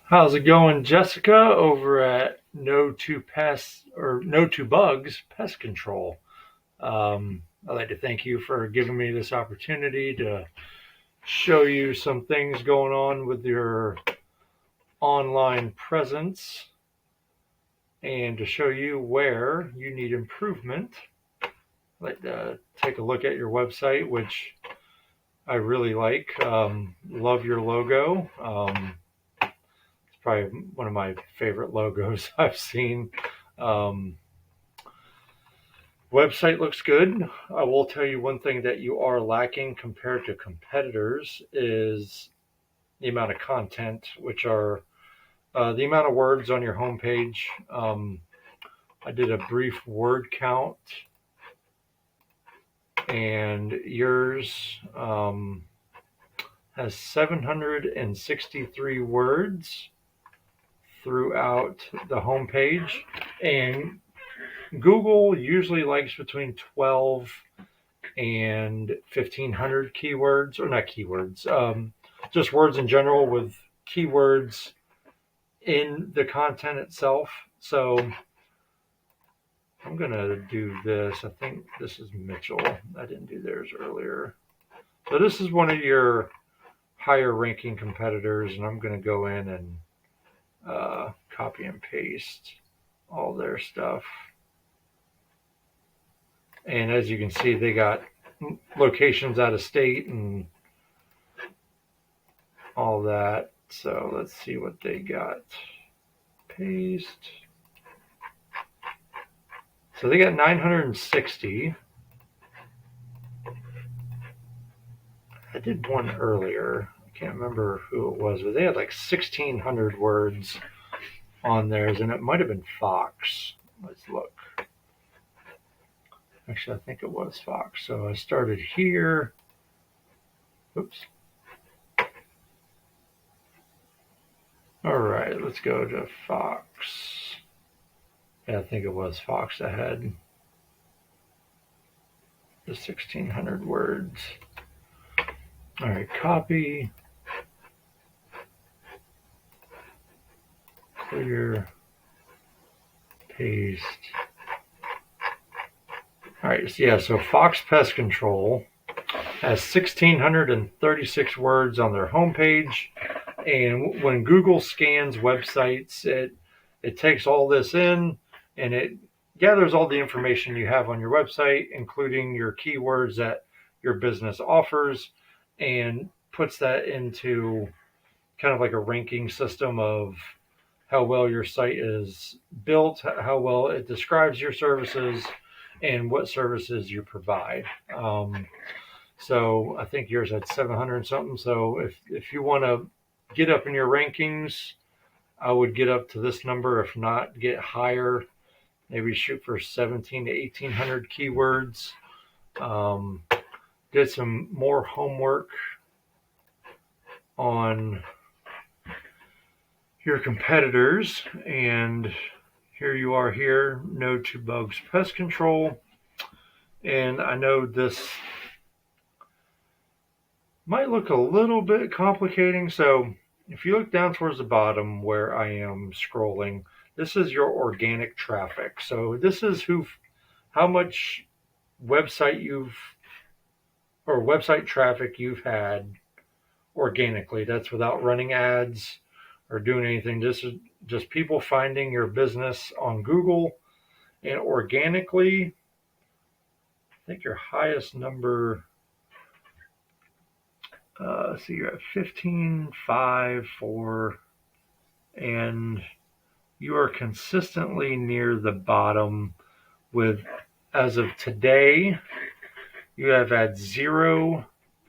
How's it going, Jessica, over at No Two Pests or No Two Bugs Pest Control? I'd like to thank you for giving me this opportunity to show you some things going on with your online presence and to show you where you need improvement. I'd like to take a look at your website, which I really like. Love your logo. It's probably one of my favorite logos I've seen. Um, Website looks good. I will tell you one thing that you are lacking compared to competitors is the amount of content, which are the amount of words on your homepage. I did a brief word count, and yours has 763 words throughout the homepage. And Google usually likes between 12 and 1,500 keywords, or not keywords, just words in general with keywords in the content itself. So I'm going to do this. I think this is Mitchell. I didn't do theirs earlier. So this is one of your higher ranking competitors, and I'm going to go in and copy and paste all their stuff. And as you can see, they got locations out of state and all that. So let's see what they got. Paste. So they got 960. I did one earlier. I can't remember who it was, but they had like 1,600 words on theirs, and it might have been Fox. Let's look. Actually, I think it was Fox. So I started here. Oops. All right, let's go to Fox. Yeah, I think it was Fox that had the 1,600 words. All right, copy, clear, paste. All right, so yeah, so Fox Pest Control has 1,636 words on their homepage. And when Google scans websites, it takes all this in and it gathers all the information you have on your website, including your keywords that your business offers, and puts that into kind of like a ranking system of how well your site is built, how well it describes your services, and what services you provide. So I think yours had 700 something. So if you want to get up in your rankings, I would get up to this number. If not, get higher. Maybe shoot for 17 to 1,800 keywords. Did some more homework on your competitors, and here you are here, No Two Bugs Pest Control. And I know this might look a little bit complicating. So if you look down towards the bottom where I am scrolling, this is your organic traffic. So this is how much website website traffic you've had organically. That's without running ads or doing anything. This is just people finding your business on Google. And organically, I think your highest number, so you're at 15, 5, 4, and you are consistently near the bottom with, as of today, you have had 0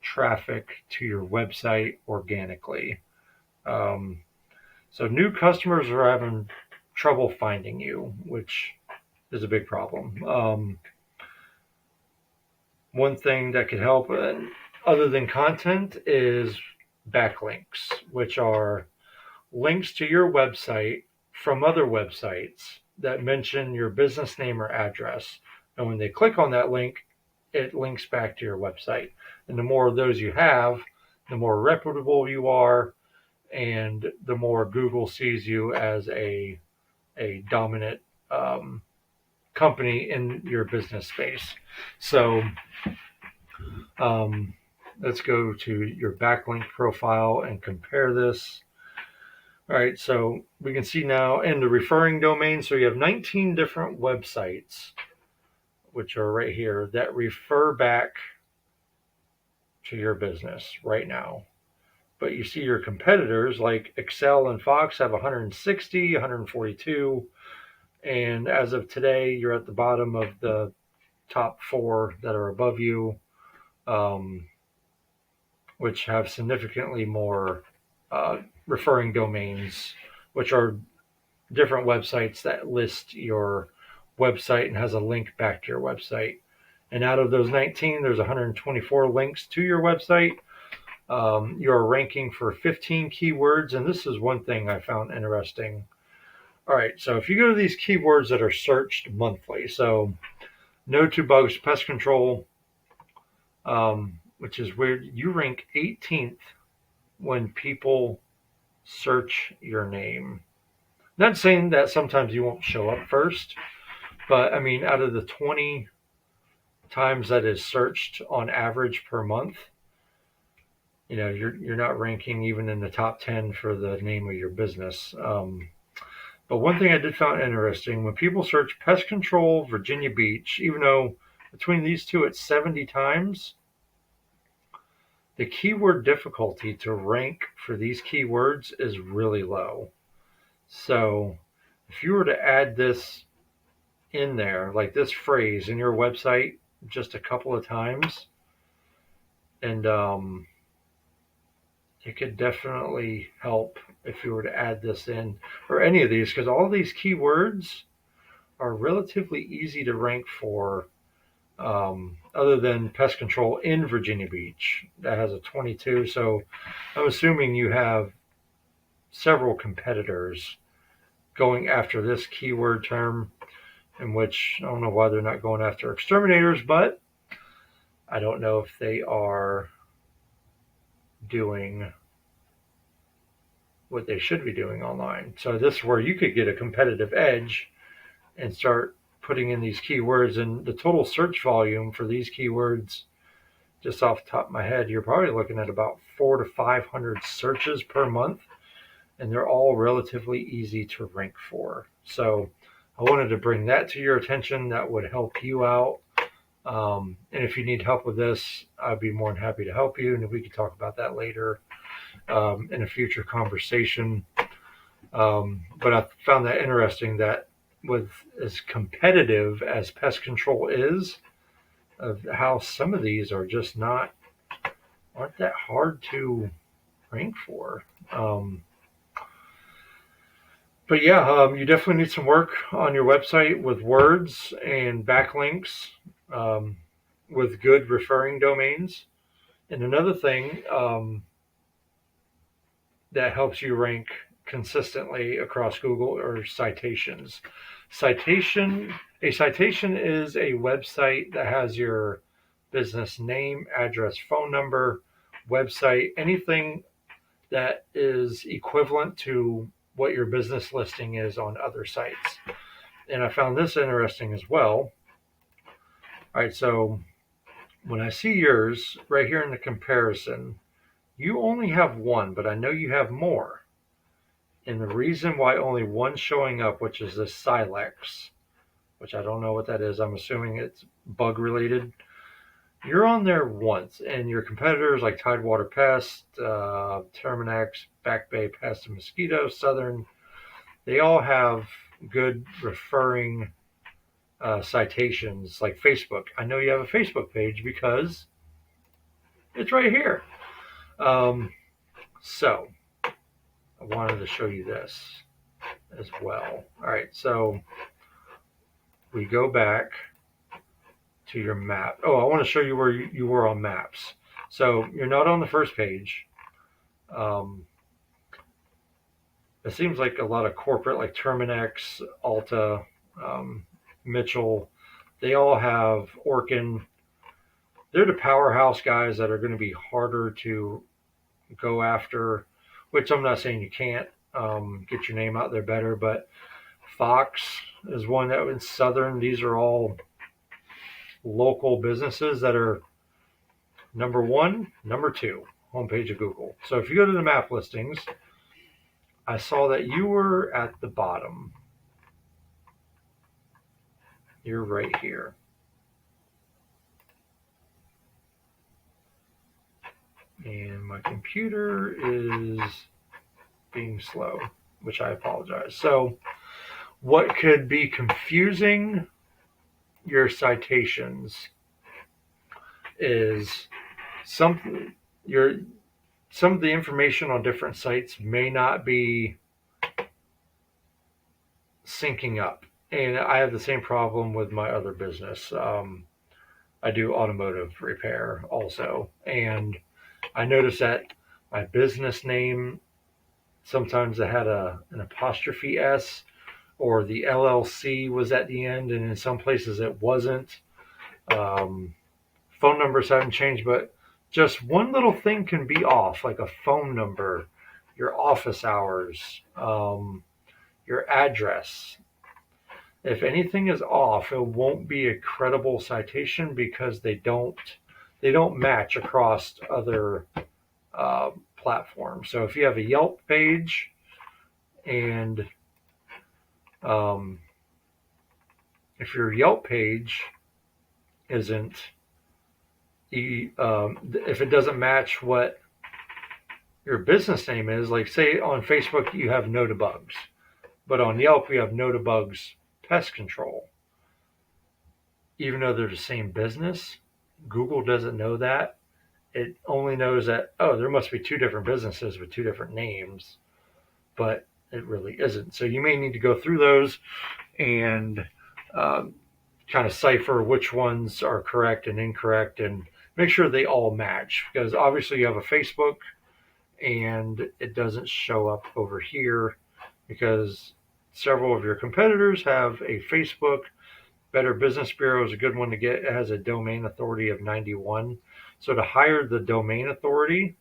traffic to your website organically. So new customers are having trouble finding you, which is a big problem. One thing that could help, other than content, is backlinks, which are links to your website from other websites that mention your business name or address. And when they click on that link, it links back to your website. And the more of those you have, the more reputable you are, and the more Google sees you as a dominant company in your business space. So let's go to your backlink profile and compare this. All right, so we can see now in the referring domain, so you have 19 different websites, which are right here, that refer back to your business right now. But you see your competitors like Excel and Fox have 160, 142, and as of today, you're at the bottom of the top 4 that are above you, which have significantly more referring domains, which are different websites that list your website and has a link back to your website. And out of those 19, there's 124 links to your website. You're ranking for 15 keywords, and this is one thing I found interesting. All right, so if you go to these keywords that are searched monthly, so no to bugs, pest control, which is weird, you rank 18th when people search your name. Not saying that sometimes you won't show up first, but I mean, out of the 20 times that is searched on average per month, you know, you're not ranking even in the top 10 for the name of your business. But one thing I did find interesting, when people search pest control Virginia Beach, even though between these two it's 70 times, the keyword difficulty to rank for these keywords is really low. So if you were to add this in there, like this phrase in your website just a couple of times, and it could definitely help if you were to add this in, or any of these, because all of these keywords are relatively easy to rank for, other than pest control in Virginia Beach. That has a 22, so I'm assuming you have several competitors going after this keyword term, in which I don't know why they're not going after exterminators, but I don't know if they are doing what they should be doing online. So this is where you could get a competitive edge and start putting in these keywords, and the total search volume for these keywords, just off the top of my head, you're probably looking at about 400 to 500 searches per month, and they're all relatively easy to rank for. So I wanted to bring that to your attention. That would help you out. And if you need help with this, I'd be more than happy to help you, and we could talk about that later in a future conversation. But I found that interesting, that with as competitive as pest control is, of how some of these are just aren't that hard to rank for. But yeah, you definitely need some work on your website with words and backlinks, with good referring domains. And another thing that helps you rank consistently across Google are citations. A citation is a website that has your business name, address, phone number, website, anything that is equivalent to what your business listing is on other sites. And I found this interesting as well. All right, so when I see yours right here in the comparison, you only have one, but I know you have more. And the reason why only one's showing up, which is this Silex, which I don't know what that is. I'm assuming it's bug related. You're on there once, and your competitors like Tidewater Pest, Terminex, Back Bay Pest and Mosquito, Southern, they all have good referring citations, like Facebook. I know you have a Facebook page because it's right here. So I wanted to show you this as well. All right, so we go back to your map. Oh, I want to show you where you were on maps. So you're not on the first page. It seems like a lot of corporate, like Terminex, Alta, Mitchell, they all have Orkin. They're the powerhouse guys that are going to be harder to go after. which I'm not saying you can't get your name out there better, but Fox is one that was Southern. These are all local businesses that are number one, number two homepage of Google. So if you go to the map listings, I saw that you were at the bottom. You're right here. And my computer is being slow, which I apologize. So what could be confusing your citations is some of the information on different sites may not be syncing up. And I have the same problem with my other business. I do automotive repair also. And I noticed that my business name, sometimes I had an apostrophe S, or the LLC was at the end, and in some places it wasn't. Phone numbers haven't changed, but just one little thing can be off, like a phone number, your office hours, your address. If anything is off, it won't be a credible citation because they don't match across other platforms. So if you have a Yelp page and if your Yelp page isn't, if it doesn't match what your business name is, like say on Facebook you have No to Bugs, but on Yelp you have No to Bugs Pest Control. Even though they're the same business, Google doesn't know that. It only knows that, oh, there must be two different businesses with two different names, but it really isn't. So you may need to go through those and kind of cipher which ones are correct and incorrect and make sure they all match, because obviously you have a Facebook and it doesn't show up over here because several of your competitors have a Facebook. Better Business Bureau is a good one to get. It has a domain authority of 91. So to higher the domain authority,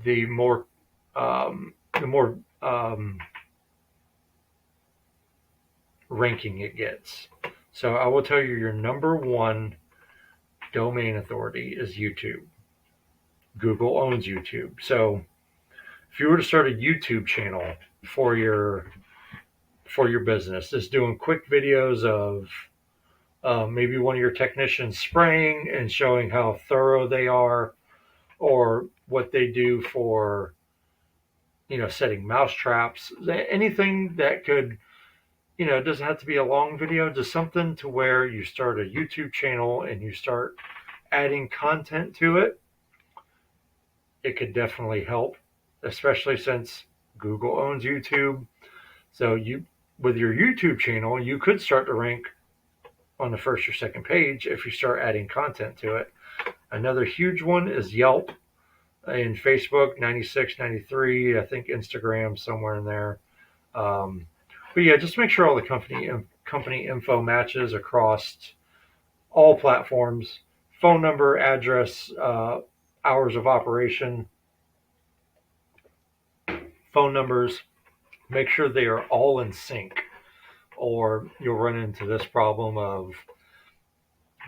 the more ranking it gets. So I will tell you, your number one domain authority is YouTube. Google owns YouTube. So if you were to start a YouTube channel for your business, just doing quick videos of maybe one of your technicians spraying and showing how thorough they are, or what they do for setting mouse traps, anything that could, it doesn't have to be a long video, just something to where you start a YouTube channel and you start adding content to it. It could definitely help, especially since Google owns YouTube. So with your YouTube channel, you could start to rank on the first or second page if you start adding content to it. Another huge one is Yelp and Facebook, 96, 93. I think Instagram somewhere in there. But yeah, just make sure all the company info matches across all platforms: phone number, address, hours of operation, phone numbers. Make sure they are all in sync, or you'll run into this problem of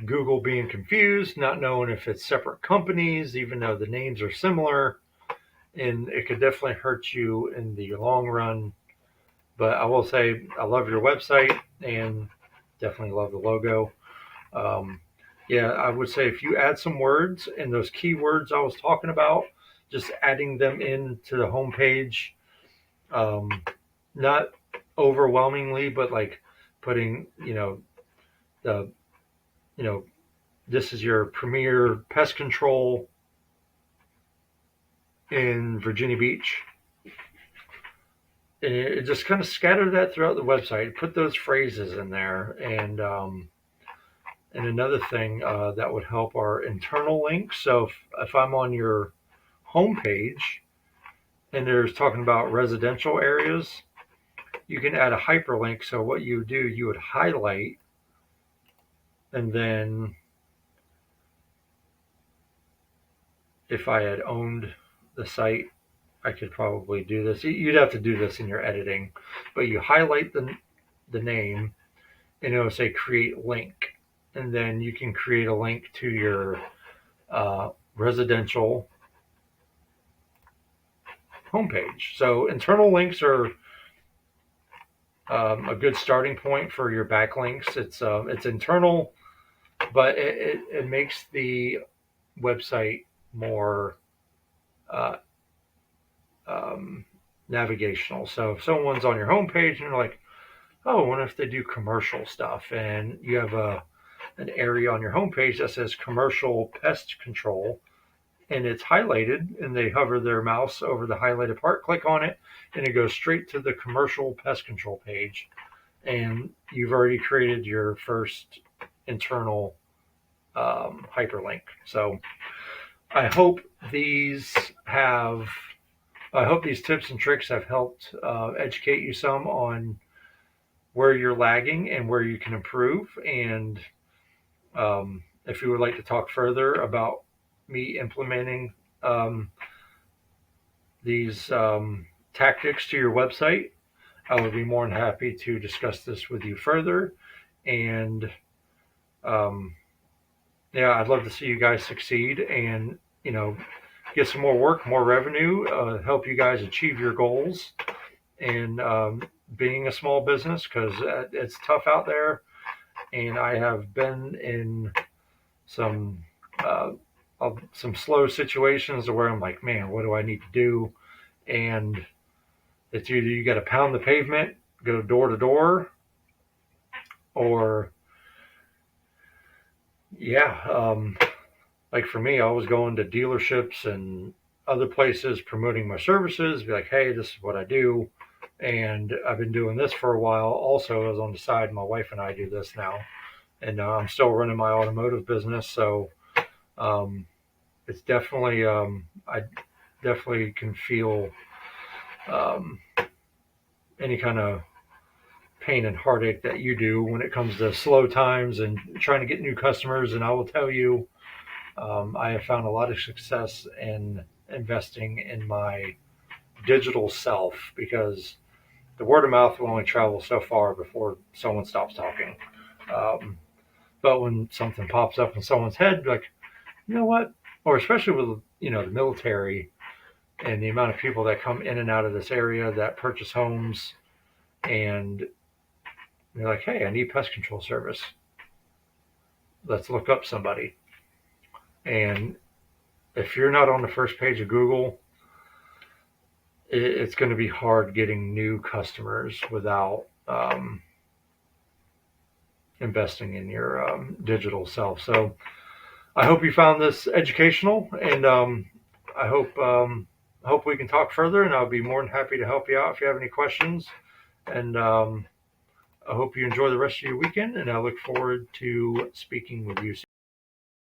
Google being confused, not knowing if it's separate companies, even though the names are similar, and it could definitely hurt you in the long run. But I will say, I love your website and definitely love the logo. Yeah, I would say if you add some words and those keywords I was talking about, just adding them into the homepage, not overwhelmingly, but like putting, this is your premier pest control in Virginia Beach. And it just kind of scatter that throughout the website. Put those phrases in there. And another thing that would help are internal links. So if I'm on your homepage and there's talking about residential areas, you can add a hyperlink. So what you do, you would highlight, and then if I had owned the site, I could probably do this. You'd have to do this in your editing, but you highlight the name and it'll say create link. And then you can create a link to your residential homepage. So internal links are a good starting point for your backlinks. It's internal, but it makes the website more uh, navigational. So if someone's on your homepage and they're like, oh, I wonder if they do commercial stuff, and you have an area on your homepage that says commercial pest control, and it's highlighted, and they hover their mouse over the highlighted part, click on it, and it goes straight to the commercial pest control page, and you've already created your first internal hyperlink. So I hope these tips and tricks have helped educate you some on where you're lagging and where you can improve. And if you would like to talk further about me implementing these tactics to your website, I would be more than happy to discuss this with you further. And yeah, I'd love to see you guys succeed and, get some more work, more revenue, help you guys achieve your goals. And being a small business, because it's tough out there. And I have been in some slow situations where I'm like, man, what do I need to do? And it's either you got to pound the pavement, go door to door, or like for me, I was going to dealerships and other places promoting my services, be like, hey, this is what I do. And I've been doing this for a while. Also, as on the side, my wife and I do this now. And I'm still running my automotive business. So it's definitely, I definitely can feel any kind of pain and heartache that you do when it comes to slow times and trying to get new customers. And I will tell you, I have found a lot of success in investing in my digital self, because the word of mouth will only travel so far before someone stops talking. But when something pops up in someone's head, like, you know what? Or especially with, the military and the amount of people that come in and out of this area that purchase homes, and they're like, hey, I need pest control service. Let's look up somebody. And if you're not on the first page of Google, it's going to be hard getting new customers without investing in your digital self. So I hope you found this educational, and I hope we can talk further, and I'll be more than happy to help you out if you have any questions. And I hope you enjoy the rest of your weekend, and I look forward to speaking with you soon.